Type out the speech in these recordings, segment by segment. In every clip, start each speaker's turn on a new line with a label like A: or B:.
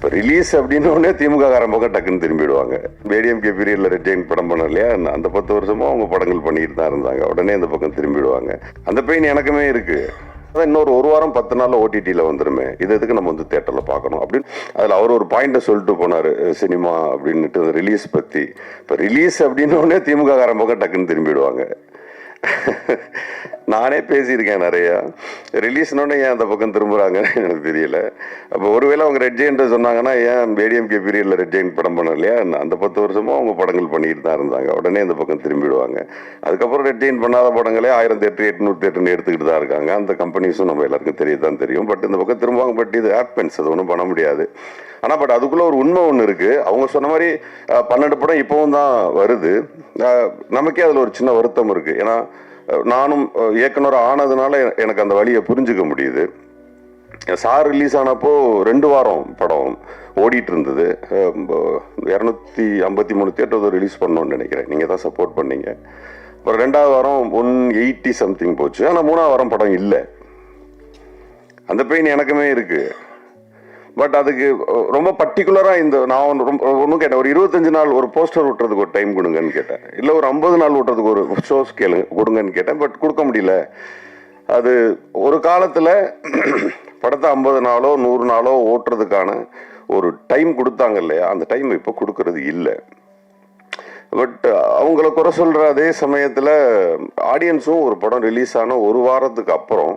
A: இப்போ ரிலீஸ் அப்படின்னோடனே திமுக காரன் பக்கம் டக்குன்னு திரும்பிடுவாங்க. ஏடிஎம்கே பீரியட்ல ரெட்டைன் படம் பண்ண இல்லையா, அந்த 10 வருஷமா அவங்க படங்கள் பண்ணிட்டு தான் இருந்தாங்க. உடனே இந்த பக்கம் திரும்பிடுவாங்க. அந்த பெயின் எனக்குமே இருக்கு. அதான் இன்னொரு 1 வாரம் 10 நாள்ல ஓடிடியில் வந்துருமே, இது எதுக்கு நம்ம வந்து தியேட்டரில் பார்க்கணும் அப்படின்னு அதில் அவர் ஒரு பாயிண்ட்டை சொல்லிட்டு போனார் சினிமா அப்படின்ட்டு ரிலீஸ் பற்றி. இப்போ ரிலீஸ் அப்படின்னோடனே திமுக காரன் பக்கம் டக்குன்னு திரும்பிடுவாங்க. நானே பேசியிருக்கேன் நிறையா. ரிலீஸ்னோடனே ஏன் அந்த பக்கம் திரும்புகிறாங்கன்னு எனக்கு தெரியல. அப்போ ஒருவேளை அவங்க ரெட் ஜெயின்ட்டு சொன்னாங்கன்னா ஏன் ஏடிஎம்கே பீரியடில் ரெட் ஜெயின் படம் பண்ண இல்லையா, அந்த 10 வருஷமும் அவங்க படங்கள் பண்ணிட்டு தான் இருந்தாங்க. உடனே இந்த பக்கம் திரும்பிடுவாங்க. அதுக்கப்புறம் ரெட் ஜெயின் பண்ணாத படங்களே 1000 தேட்டர் 800 தேட்டர்னு எடுத்துக்கிட்டு தான் இருக்காங்க. அந்த கம்பெனிஸும் நம்ம எல்லாருக்கும் தெரியதான் தெரியும். பட் இந்த பக்கம் திரும்புவாங்க. பட் இது ஆப்பன்ஸ், அது ஒன்றும் பண்ண முடியாது. ஆனால் பட் அதுக்குள்ளே ஒரு உண்மை ஒன்று இருக்குது. அவங்க சொன்ன மாதிரி 12 படம் இப்போவும் தான் வருது. நமக்கே அதில் ஒரு சின்ன வருத்தம் இருக்குது. ஏன்னா நானும் இயக்குனர் ஆனதுனால எனக்கு அந்த வழியை புரிஞ்சுக்க முடியுது. சார் ரிலீஸ் ஆனப்போ 2 வாரம் படம் ஓடிட்டு இருந்தது. 253 தியேட்டர் ரிலீஸ் பண்ணோன்னு நினைக்கிறேன். நீங்கள் தான் சப்போர்ட் பண்ணீங்க. அப்புறம் 2வது வாரம் 180 சம்திங் போச்சு. ஆனால் 3வது வாரம் படம் இல்லை. அந்த பெயின் எனக்குமே இருக்கு. பட் அதுக்கு ரொம்ப பர்டிகுலராக இந்த நான் ஒன்றும் கேட்டேன், ஒரு 25 நாள் ஒரு போஸ்டர் விட்டுறதுக்கு ஒரு டைம் கொடுங்கன்னு கேட்டேன். இல்லை ஒரு 50 நாள் விட்டுறதுக்கு ஒரு ஷோஸ் கொடுங்கன்னு கேட்டேன். பட் கொடுக்க முடியல. அது ஒரு காலத்தில் படத்தை 50 நாளோ 100 நாளோ ஓட்டுறதுக்கான ஒரு டைம் கொடுத்தாங்க இல்லையா, அந்த டைம் இப்போ கொடுக்கறது இல்லை. பட் அவங்கள குறை சொல்கிற அதே சமயத்தில் ஆடியன்ஸும் ஒரு படம் ரிலீஸ் ஆன 1 வாரத்துக்கு அப்புறம்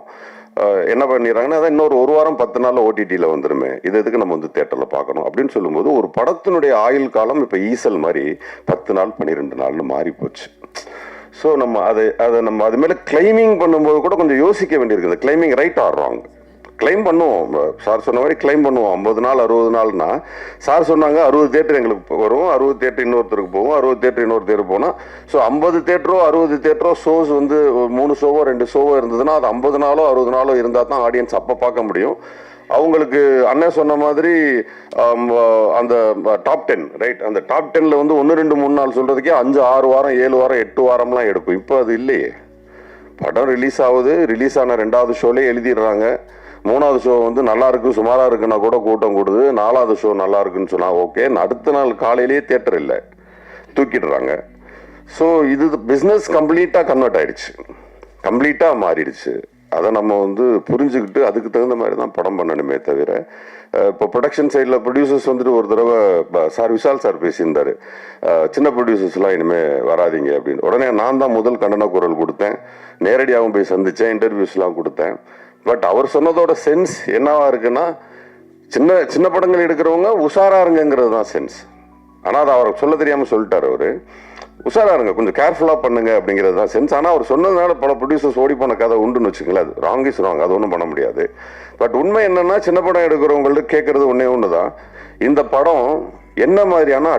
A: என்ன பண்ணிடுறாங்கன்னா, அதான் இன்னொரு 1 வாரம் 10 நாளில் ஓடிடியில் வந்துருமே, இது எதுக்கு நம்ம வந்து தியேட்டரில் பார்க்கணும் அப்படின்னு சொல்லும்போது ஒரு படத்தினுடைய ஆயுள் காலம் இப்போ ஈசல் மாதிரி 10 நாள் 12 நாள்னு மாறி போச்சு. ஸோ நம்ம அதை நம்ம அது மேலே கிளைமிங் பண்ணும்போது கூட கொஞ்சம் யோசிக்க வேண்டியிருக்குது. Claiming right or wrong? Claim பண்ணுவோம். சார் சொன்ன மாதிரி கிளைம் பண்ணுவோம். 50 நாள் 60 நாள்னா சார் சொன்னாங்க 60 தேட்டர் எங்களுக்கு வரும், 60 தேட்டர் இன்னொருத்தருக்கு போகும், 60 தேட்டர் இன்னொரு தேட்டர் போனால் ஸோ 50 தேட்டரோ 60 தேட்டரோ ஷோஸ் வந்து 3 ஷோவோ 2 ஷோவோ இருந்ததுன்னா அது 50 நாளோ 60 நாளோ இருந்தால் தான் ஆடியன்ஸ் அப்போ பார்க்க முடியும். அவங்களுக்கு அண்ணன் சொன்ன மாதிரி அந்த டாப் 10 ரைட், அந்த டாப் 10ல் வந்து 1 2 3 நாள் சொல்கிறதுக்கே 5 6 வாரம் 7 வாரம் 8 வாரம்லாம் எடுக்கும். இப்போ அது இல்லையே. படம் ரிலீஸ் ஆகுது, ரிலீஸ் ஆன 2வது ஷோலேயே எழுதிடுறாங்க. 3வது ஷோ வந்து நல்லா இருக்கு சுமாராக இருக்குன்னா கூட கூட்டம் கூடுது. 4வது ஷோ நல்லா இருக்குன்னு சொன்னா ஓகே, அடுத்த நாள் காலையிலேயே தியேட்டர் இல்லை, தூக்கிடுறாங்க. ஸோ இது பிஸ்னஸ் கம்ப்ளீட்டாக கன்வெர்ட் ஆயிடுச்சு, கம்ப்ளீட்டாக மாறிடுச்சு. அதை நம்ம வந்து புரிஞ்சுக்கிட்டு அதுக்கு தகுந்த மாதிரி தான் படம் பண்ணணுமே தவிர, இப்போ ப்ரொடக்ஷன் சைடில் ப்ரொடியூசர்ஸ் வந்துட்டு ஒரு தடவை சார் விஷால் சார் பேசியிருந்தார், சின்ன ப்ரொடியூசர்ஸ்லாம் இனிமேல் வராதிங்க அப்படின்னு. உடனே நான் தான் முதல் கண்டன குரல் கொடுத்தேன், நேரடியாகவும் போய் சந்தித்தேன், இன்டர்வியூஸ்லாம் கொடுத்தேன். பட் அவர் சொன்னதோட சென்ஸ் என்னவா இருக்குன்னா, சின்ன சின்ன படங்கள் எடுக்கிறவங்க உஷாரா இருங்கிறது தான் சென்ஸ். ஆனால் அதை அவர் சொல்ல தெரியாமல் சொல்லிட்டார். அவர் உஷாரா இருங்க, கொஞ்சம் கேர்ஃபுல்லாக பண்ணுங்க அப்படிங்கிறது தான் சென்ஸ். ஆனால் அவர் சொன்னதுனால பல ப்ரொடியூசர்ஸ் ஓடி போன கதை உண்டுன்னு வச்சுங்களேன். அது ராங் இஸ் ராங், அது ஒன்றும் பண்ண முடியாது. பட் உண்மை என்னன்னா, சின்ன படம் எடுக்கிறவங்கள்ட்ட கேட்கறது ஒன்று தான், இந்த படம் என்ன மாதிரியான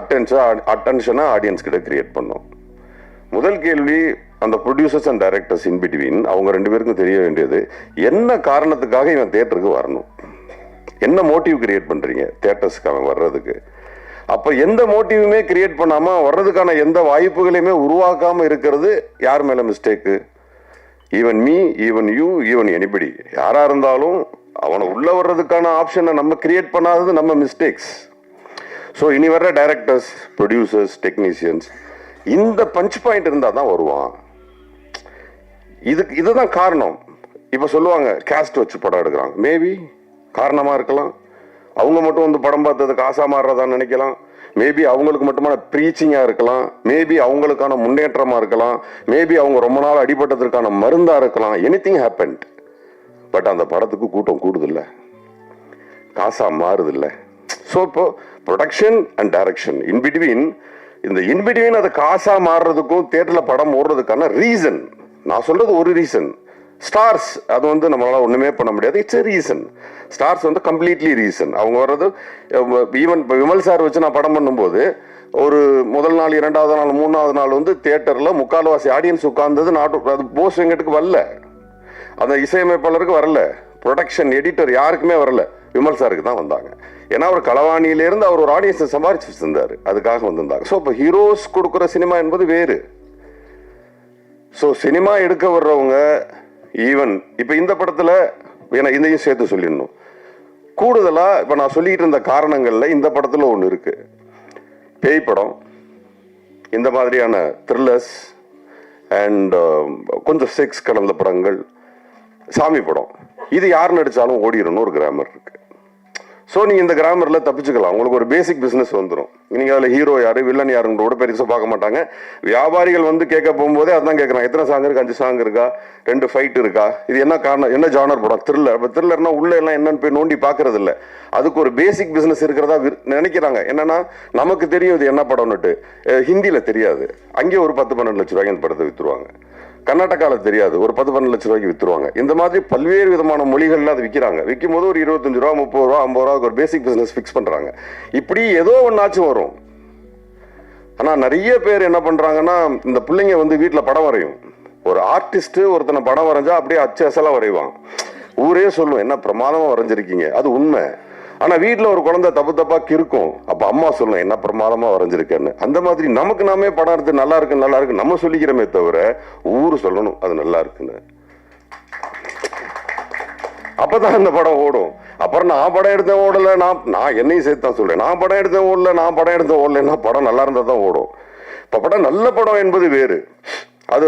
A: அட்டென்ஷனை ஆடியன்ஸ் கிட்ட கிரியேட் பண்ணும். முதல் கேள்வி, அந்த producers and directors in between அவங்க 2 பேருக்கும் தெரிய வேண்டியது, என்ன காரணத்துக்காக இவன் தியேட்டருக்கு வரணும், என்ன மோட்டிவ் கிரியேட் பண்றீங்க தியேட்டர்ஸ்க்காக வர்றதுக்கு. அப்ப எந்த மோட்டிவுமே கிரியேட் பண்ணாம வர்றதுக்கான எந்த வாய்ப்புகளையுமே உருவாக்காம இருக்கிறது யார் மேல mistake? Even me, even you, even anybody, யாரா இருந்தாலும் அவனை உள்ள வர்றதுக்கான ஆப்ஷனை நம்ம கிரியேட் பண்ணாதது நம்ம மிஸ்டேக்ஸ். ஸோ இனி வர்ற டைரக்டர்ஸ், ப்ரொடியூசர்ஸ், டெக்னீஷியன்ஸ் இந்த பஞ்ச் பாயிண்ட் இருந்தால் தான் வருவான். இதுதான் காரணம். இப்போ சொல்லுவாங்க கேஸ்ட் வச்சு படம் எடுக்கிறாங்க, மேபி காரணமாக இருக்கலாம். அவங்க மட்டும் வந்து படம் பார்த்ததுக்கு ஆசா மாறுறதான்னு நினைக்கலாம். மேபி அவங்களுக்கு மட்டுமான ப்ரீச்சிங்காக இருக்கலாம். மேபி அவங்களுக்கான முன்னேற்றமாக இருக்கலாம். மேபி அவங்க ரொம்ப நாள் அடிபட்டதற்கான மருந்தாக இருக்கலாம். Anything happened. பட் அந்த படத்துக்கு கூட்டம் கூடுதில்லை, காசா மாறுதில்லை. ஸோ இப்போ ப்ரொடக்ஷன் அண்ட் டைரக்ஷன் இன்பிட்வீன், இந்த இன்பிட்வீன் அது காசா மாறுறதுக்கும் தியேட்டர்ல படம் ஓடுறதுக்கான ரீசன், நான் சொல்றது ஒரு ரீசன். ஸ்டார்ஸ் அது வந்து நம்மளால ஒண்ணுமே பண்ண முடியாது, இட்ஸ் எ ரீசன். ஸ்டார்ஸ் வந்து கம்ப்ளீட்லி ரீசன். அவங்க வர்றது ஈவன் விமல் சார் வச்சு நான் படம் பண்ணும்போது ஒரு முதல் நாள் 2வது நாள் 3வது நாள் வந்து தியேட்டர்ல 3/4 ஆடியன்ஸ் உட்கார்ந்தது. அது போஸ் வெங்கட்டுக்கு வரல, அந்த இசையமைப்பாளருக்கு வரல, ப்ரொடக்ஷன் எடிட்டர் யாருக்குமே வரல, விமல் சாருக்கு தான் வந்தாங்க. ஏன்னா அவர் களவாணியிலிருந்து அவர் ஒரு ஆடியன்ஸை சம்பாரிச்சு வச்சிருந்தாரு, அதுக்காக வந்திருந்தாங்க. ஸோ இப்போ ஹீரோஸ் கொடுக்குற சினிமா என்பது வேறு. ஸோ சினிமா எடுக்க வர்றவங்க ஈவன் இப்போ இந்த படத்தில், ஏன்னா இதையும் சேர்த்து சொல்லிடணும், கூடுதலா இப்ப நான் சொல்லிட்டு இருந்த காரணங்கள்ல இந்த படத்துல ஒண்ணு இருக்கு. பேய் படம், இந்த மாதிரியான த்ரில்லர்ஸ் அண்ட் கொஞ்சம் செக்ஸ் கலந்த படங்கள், சாமி படம், இது யார் நடிச்சாலும் ஓடிடணும் ஒரு கிராமர் இருக்கு. ஸோ நீங்கள் இந்த கிராமரில் தப்பிச்சுக்கலாம். உங்களுக்கு ஒரு பேசிக் பிஸ்னஸ் வந்துடும். நீங்கள் அதில் ஹீரோ யார், வில்லன் யாருன்ற கூட பெருசாக பார்க்க மாட்டாங்க. வியாபாரிகள் வந்து கேட்க போகும்போதே அதான் கேட்குறாங்க, எத்தனை சாங் இருக்கா, 5 சாங் இருக்கா, 2 ஃபைட் இருக்கா, இது என்ன காரணம், என்ன ஜானர் படம், த்ரில்லர். இப்போ த்ரில்லர்னா உள்ள எல்லாம் என்னன்னு போய் நோண்டி பார்க்கறது இல்லை. அதுக்கு ஒரு பேசிக் பிஸ்னஸ் இருக்கிறதா நினைக்கிறாங்க. என்னன்னா நமக்கு தெரியும் இது என்ன படம்னுட்டு. ஹிந்தியில் தெரியாது, அங்கே ஒரு 10-12 லட்ச ரூபாய்க்கு அந்த படத்தை விற்றுருவாங்க. கர்நாடகாவில் தெரியாது, ஒரு 10-12 லட்ச ரூபாய்க்கு விற்றுருவாங்க. இந்த மாதிரி பல்வேறு விதமான மொழிகள்ல அது விற்கிறாங்க. விற்கும் போது ஒரு 25 ரூபா, 30 ரூபா, 50 ரூபா ஒரு பேசிக் பிசினஸ் ஃபிக்ஸ் பண்றாங்க. இப்படி ஏதோ ஒன்னாச்சும் வரும். ஆனா நிறைய பேர் என்ன பண்றாங்கன்னா, இந்த பிள்ளைங்க வந்து வீட்டுல படம் வரையும். ஒரு ஆர்டிஸ்ட் ஒருத்தனை படம் வரைஞ்சா அப்படியே அச்சு அசலா வரைவான். ஊரே சொல்லும், என்ன பிரமாதமா வரைஞ்சிருக்கீங்க. அது உண்மை. ஆனா வீட்டுல ஒரு குழந்தை தப்பு தப்பா கிறுக்கும். அப்ப அம்மா சொல்லணும், என்ன பிரமாதமா வரைஞ்சிருக்கேன்னு. அந்த மாதிரி நமக்கு நாமே படம் எடுத்து நல்லா இருக்கு நல்லா இருக்கு நம்ம சொல்லிக்கிறோமே தவிர ஊரு சொல்லணும் அது நல்லா இருக்குன்னு. அப்பதான் அந்த படம் ஓடும். அப்புறம் நான் படம் எடுத்தேன் ஓடல, நான் என்னையும் சேர்த்து தான் சொல்றேன். நான் படம் எடுத்தேன் ஓடல, நான் படம் எடுத்தேன் ஓடலன்னா படம் நல்லா இருந்தா தான் ஓடும். இப்ப படம் நல்ல படம் என்பது வேறு. அது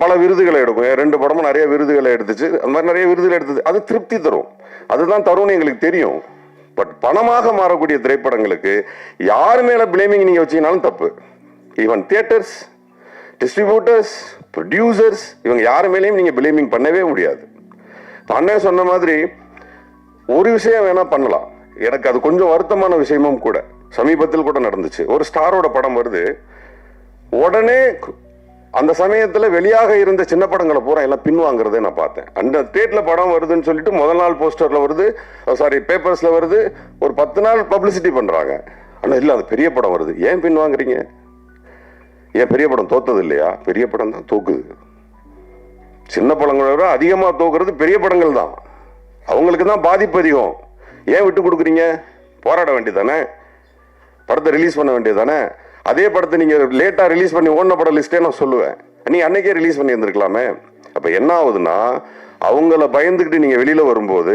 A: பல விருதுகளை எடுக்கும். 2 படமும் நிறைய விருதுகளை எடுத்துச்சு. அந்த மாதிரி நிறைய விருதுகளை எடுத்துச்சு. அது திருப்தி தரும். அதுதான் தரும்னு எங்களுக்கு தெரியும். பட் பணமாக மாறக்கூடிய திரைப்படங்களுக்கு யார் மேல பிளேமிங் நீங்க வச்சீங்கன்னாலும் தப்பு. ஈவன் தியேட்டர்ஸ், டிஸ்ட்ரிபியூட்டர்ஸ், ப்ரொடியூசர்ஸ், இவங்க யார் மேலேயும் நீங்க பிளேமிங் பண்ணவே முடியாது. அண்ணே சொன்ன மாதிரி ஒரு விஷயம் வேணா பண்ணலாம். எனக்கு அது கொஞ்சம் வருத்தமான விஷயமும் கூட. சமீபத்தில் கூட நடந்துச்சு. ஒரு ஸ்டாரோட படம் வருது, உடனே அந்த சமயத்துல வெளியாக இருந்த சின்ன படங்களை பூரா எல்லாம் பின்வாங்கிறதே நான் பார்த்தேன். அந்த தேட்ல படம் வருதுன்னு சொல்லிட்டு முதல் நாள் போஸ்டர்ல வருது, பேப்பர்ஸ்ல வருது, ஒரு 10 நாள் பப்ளிசிட்டி பண்றாங்க. ஆனா இல்ல, அது பெரிய படம் வருது, ஏன் பின்வாங்குறீங்க? ஏன் பெரிய படம் தோத்தது இல்லையா? பெரிய படம் தான் தோக்குது. சின்ன படங்களை விட அதிகமா தோக்குறது பெரிய படங்கள் தான். அவங்களுக்கு தான் பாதிப்பு அதிகம். ஏன் விட்டு கொடுக்குறீங்க? போராட வேண்டியதானே, படத்தை ரிலீஸ் பண்ண வேண்டியதானே. அதே படத்தை நீங்க லேட்டா ரிலீஸ் பண்ணி ஓடின படம் லிஸ்டே நான் சொல்லுவேன், நீ அன்னைக்கே ரிலீஸ் பண்ணி இருந்திருக்கலாமே. அப்ப என்ன ஆகுதுன்னா, அவங்கள பயந்துக்கிட்டு நீங்க வெளியில வரும்போது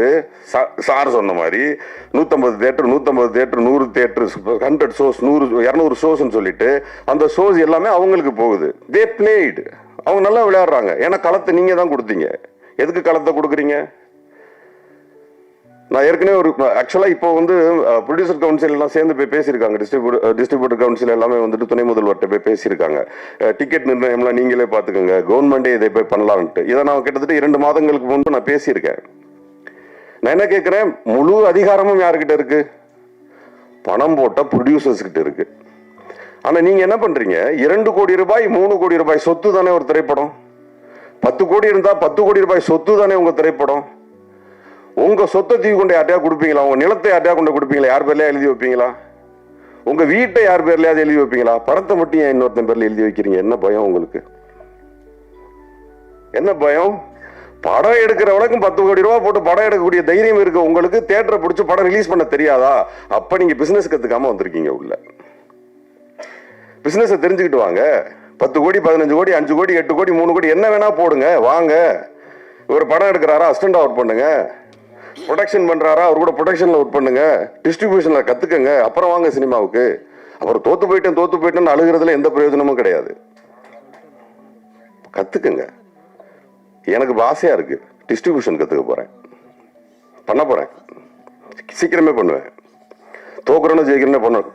A: சார் சொன்ன மாதிரி 150 தியேட்டர் 100 தியேட்டர் 100 ஷோஸ் 100-200 ஷோஸ்ன்னு சொல்லிட்டு அந்த ஷோஸ் எல்லாமே அவங்களுக்கு போகுது. தே பிளேட், அவங்க நல்லா விளையாடுறாங்க. ஏன்னா களத்தை நீங்க தான் கொடுத்தீங்க. எதுக்கு களத்தை கொடுக்குறீங்க? நான் ஏற்கனவே ஒரு ஆக்சுவலா இப்போ வந்து ப்ரொடியூசர் கவுன்சில் எல்லாம் சேர்ந்து போய் பேசியிருக்காங்க. டிஸ்ட்ரிபியூட்டர் கவுன்சில் எல்லாமே வந்துட்டு துணை முதல்வர்கிட்ட போய் பேசியிருக்காங்க. டிக்கெட் நிர்ணயம்லாம் நீங்களே பார்த்துக்கோங்க, கவர்மெண்டே இதை போய் பண்ணலான்ட்டு. இதை நான் கிட்டத்தட்ட 2 மாதங்களுக்கு முன்பு நான் பேசியிருக்கேன். நான் என்ன கேட்கிறேன், முழு அதிகாரமும் யாருக்கிட்ட இருக்கு? பணம் போட்ட ப்ரொடியூசர்ஸ் கிட்ட இருக்கு. ஆனா நீங்க என்ன பண்றீங்க? 2 கோடி ரூபாய் 3 கோடி ரூபாய் சொத்து தானே ஒரு திரைப்படம். 10 கோடி இருந்தா 10 கோடி ரூபாய் சொத்து தானே உங்க திரைப்படம். உங்க சொத்தை தூக்கி கொண்டு யார்ட்டையா கொடுப்பீங்களா? உங்க நிலத்தை யார்ட்டையா கொண்டு கொடுப்பீங்களா? யார் பேர்லயா எழுதி வைப்பீங்களா? உங்க வீட்டை யார் பேர்லயாவது எழுதி வைப்பீங்களா? படத்தை மட்டும் ஏன் இன்னொருத்தன் பேர்ல எழுதி வைக்கிறீங்க? என்ன பயம் உங்களுக்கு? என்ன பயம்? படம் எடுக்கிறவளுக்கும் 10 கோடி ரூபாய் போட்டு படம் எடுக்கக்கூடிய தைரியம் இருக்கு உங்களுக்கு. தியேட்டரை பிடிச்சி படம் ரிலீஸ் பண்ண தெரியாதா? அப்ப நீங்க பிசினஸ் கத்துக்காம வந்திருக்கீங்க உள்ள. பிசினஸ் தெரிஞ்சுக்கிட்டு வாங்க. 10 கோடி 15 கோடி 5 கோடி 8 கோடி 3 கோடி என்ன வேணா போடுங்க, வாங்க. ஒரு படம் எடுக்கிறாரா, அசிஸ்டண்டா ஒர்க் பண்ணுங்க. ப்ரொடக்ஷன் பண்றாரா, அவர் கூட ப்ரொடக்ஷன்ல ஒர்க் பண்ணுங்க. டிஸ்ட்ரிபியூஷன்ல கத்துக்கங்க, அப்புறம் வாங்க சினிமாவுக்கு. அப்புறம் தோத்து போயிட்டேன்னு அழுகிறதுல எந்த பிரயோஜனமும் கிடையாது. கத்துக்குங்க. எனக்கு ஆசையா இருக்கு, டிஸ்ட்ரிபியூஷன் கத்துக்க போறேன், பண்ண போறேன், சீக்கிரமே பண்ணுவேன். தோக்குறோன்னு ஜெயிக்கிறேன்னு பண்ணுவேன்.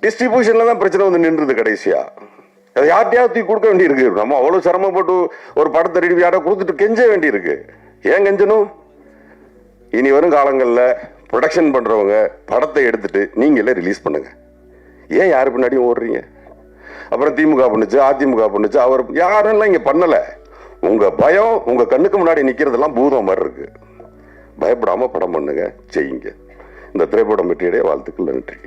A: டிஸ்ட்ரிபியூஷன்ல தான் பிரச்சனை வந்து நின்றுது கடைசியா. அதை யார்ட்டையாவது கொடுக்க வேண்டியிருக்கு. நம்ம அவ்வளவு சிரமப்பட்டு ஒரு படத்தை ரெடி யாரை கொடுத்துட்டு கெஞ்ச வேண்டியிருக்கு. ஏன் கெஞ்சணும்? இனி வரும் காலங்களில் ப்ரொடக்ஷன் பண்றவங்க படத்தை எடுத்துட்டு நீங்களே ரிலீஸ் பண்ணுங்க. ஏன் யாரு பின்னாடியும் ஓடுறீங்க? அப்புறம் திமுக பண்ணுச்சு, அதிமுக பண்ணுச்சு, அவர் யாரெல்லாம் இங்க பண்ணல. உங்க பயம் உங்க கண்ணுக்கு முன்னாடி நிக்கிறதெல்லாம் பூதம் மாதிரி இருக்கு. பயப்படாம படம் பண்ணுங்க, செய்யுங்க. இந்த திரைப்படம் பற்றிய வாழ்த்துக்கள். நன்றி.